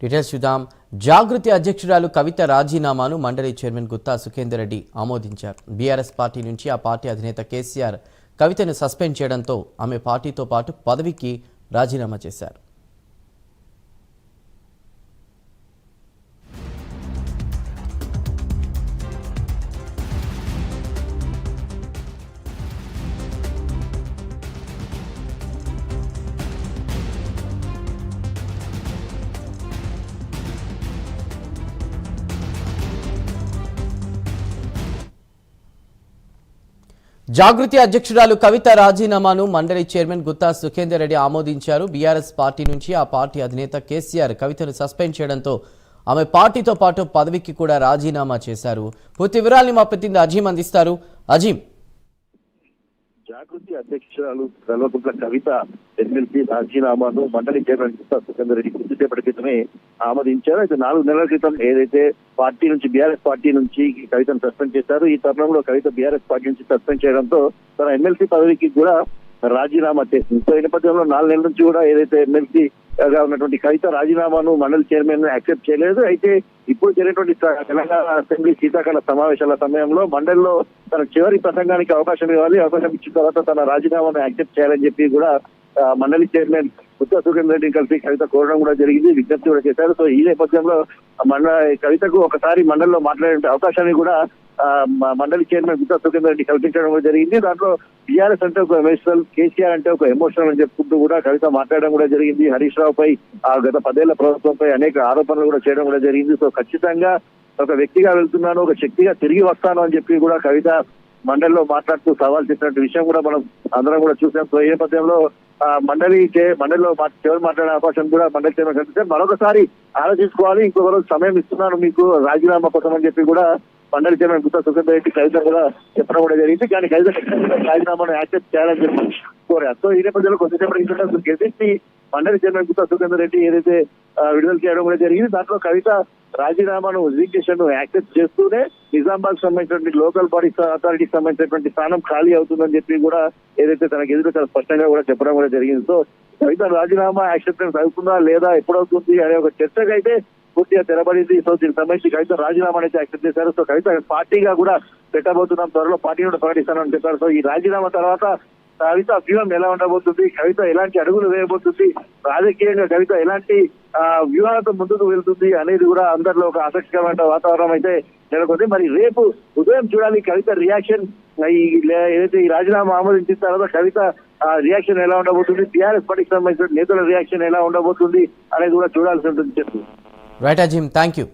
Details చూద్దాం. జాగృతి అధ్యక్షురాలు కవిత రాజీనామాను మండలి చైర్మన్ గుత్తా సుఖేందర్ రెడ్డి ఆమోదించారు. బీఆర్ఎస్ పార్టీ నుంచి ఆ పార్టీ అధినేత కేసీఆర్ కవితను సస్పెండ్ చేయడంతో ఆమె పార్టీతో పాటు పదవికి రాజీనామా చేశారు. జాగృతి అధ్యక్షురాలు కవిత రాజీనామాను మండలి చైర్మన్ గుత్తా సుఖేందర్ రెడ్డి ఆమోదించారు. బీఆర్ఎస్ పార్టీ నుంచి ఆ పార్టీ అధినేత కేసీఆర్ కవితను సస్పెండ్ చేయడంతో ఆమె పార్టీతో పాటు పదవికి కూడా రాజీనామా చేశారు. పూర్తి వివరాల్ని మా ప్రతినిధి అజీం అందిస్తారు. అజీం, జాగృతి అధ్యక్షురాలు కల్వకుంట్ల కవిత ఎమ్మెల్సీ రాజీనామాను మండలి చైర్మన్ గుత్తా సుఖేందర్ రెడ్డి కొద్దిసేపటి క్రితమే ఆమోదించారు. అయితే 4 నెలల క్రితం ఏదైతే పార్టీ నుంచి బీఆర్ఎస్ పార్టీ నుంచి కవితను సస్పెండ్ చేశారు, ఈ తరుణంలో కవిత బీఆర్ఎస్ పార్టీ నుంచి సస్పెండ్ చేయడంతో తన ఎమ్మెల్సీ పదవికి కూడా రాజీనామా చేసింది. సో ఈ నేపథ్యంలో 4 నెలల నుంచి కూడా ఏదైతే ఎమ్మెల్సీ గా ఉన్నటువంటి కవిత రాజీనామాను మండలి చైర్మన్ యాక్సెప్ట్ చేయలేదు. అయితే ఇప్పుడు జరిగినటువంటి తెలంగాణ అసెంబ్లీ శీతాకాల సమావేశాల సమయంలో మండలిలో తన చివరి ప్రసంగానికి అవకాశం ఇవ్వాలి, అవకాశం ఇచ్చిన తర్వాత తన రాజీనామాను యాక్సెప్ట్ చేయాలని చెప్పి కూడా మండలి చైర్మన్ గుత్తా సుఖేందర్ రెడ్డిని కలిసి కవిత కోరడం కూడా జరిగింది, విజ్ఞప్తి కూడా చేశారు. సో ఈ నేపథ్యంలో కవితకు ఒకసారి మండలిలో మాట్లాడే అవకాశాన్ని కూడా మండలి చైర్మన్ గుత్తా సుఖేందర్ రెడ్డి కల్పించడం కూడా జరిగింది. దాంట్లో టీఆర్ఎస్ అంటే ఒక ఎమోషనల్, కేసీఆర్ అంటే ఒక ఎమోషనల్ అని చెప్పుకుంటూ కూడా కవిత మాట్లాడడం కూడా జరిగింది. హరీష్ రావు పై గత 10 ఏళ్ల ప్రభుత్వంపై అనేక ఆరోపణలు కూడా చేయడం కూడా జరిగింది. సో ఖచ్చితంగా ఒక వ్యక్తిగా వెళ్తున్నాను, ఒక శక్తిగా తిరిగి వస్తాను అని చెప్పి కూడా కవిత మండలిలో మాట్లాడుతూ సవాల్ చేసినట్టు విషయం కూడా మనం అందరం కూడా చూసాం. సో ఈ నేపథ్యంలో మండలిలో చివరి మాట్లాడే అవకాశం కూడా మండలి చైర్మన్ కల్పిస్తారు. మరొకసారి ఆలోచించుకోవాలి, ఇంకొక రోజు సమయం ఇస్తున్నాను మీకు రాజీనామా కోసం అని చెప్పి కూడా మండలి చైర్మన్ గుత్తా సుఖేందర్ రెడ్డి కవిత కూడా చెప్పడం కూడా జరిగింది. కానీ కవిత రాజీనామాను యాక్సెప్ట్ చేయాలని చెప్పి కోరారు. సో ఈ నేపథ్యంలో కొద్దిసేపటి గెలిచి మండలి చైర్మన్ గుత్తా సుఖేందర్ రెడ్డి ఏదైతే విడుదల చేయడం కూడా జరిగింది, దాంట్లో కవిత రాజీనామాను రిజిగ్నేషన్ యాక్సెప్ట్ చేస్తూనే నిజామాబాద్ సంబంధించినటువంటి లోకల్ బాడీ అథారిటీకి సంబంధించినటువంటి స్థానం ఖాళీ అవుతుందని చెప్పి కూడా ఏదైతే తనకు ఎదురు చాలా స్పష్టంగా కూడా చెప్పడం కూడా జరిగింది. సో కవిత రాజీనామా యాక్సెప్టెన్స్ అవుతుందా లేదా, ఎప్పుడవుతుంది అనే ఒక చర్చకు అయితే పూర్తిగా తెరబడింది. సో దీనికి సంబంధించి కవిత రాజీనామా అయితే యాక్సెప్ట్ చేశారు. సో కవిత పార్టీగా కూడా పెట్టబోతున్నాం, త్వరలో పార్టీ కూడా ప్రకటిస్తానని చెప్పారు. సో ఈ రాజీనామా తర్వాత కవిత వ్యూహం ఎలా ఉండబోతుంది, కవిత ఎలాంటి అడుగులు వేయబోతుంది, రాజకీయంగా కవిత ఎలాంటి వ్యూహాలతో ముందుకు వెళ్తుంది అనేది కూడా అందరిలో ఒక ఆసక్తికరమైన వాతావరణం అయితే నెలకొంది. మరి రేపు ఉదయం చూడాలి కవిత రియాక్షన్, ఏదైతే ఈ రాజీనామా ఆమోదించిన తర్వాత కవిత రియాక్షన్ ఎలా ఉండబోతుంది, టీఆర్ఎస్ పార్టీకి సంబంధించిన నేతల రియాక్షన్ ఎలా ఉండబోతుంది అనేది కూడా చూడాల్సి ఉంటుంది. Right Azeem, thank you.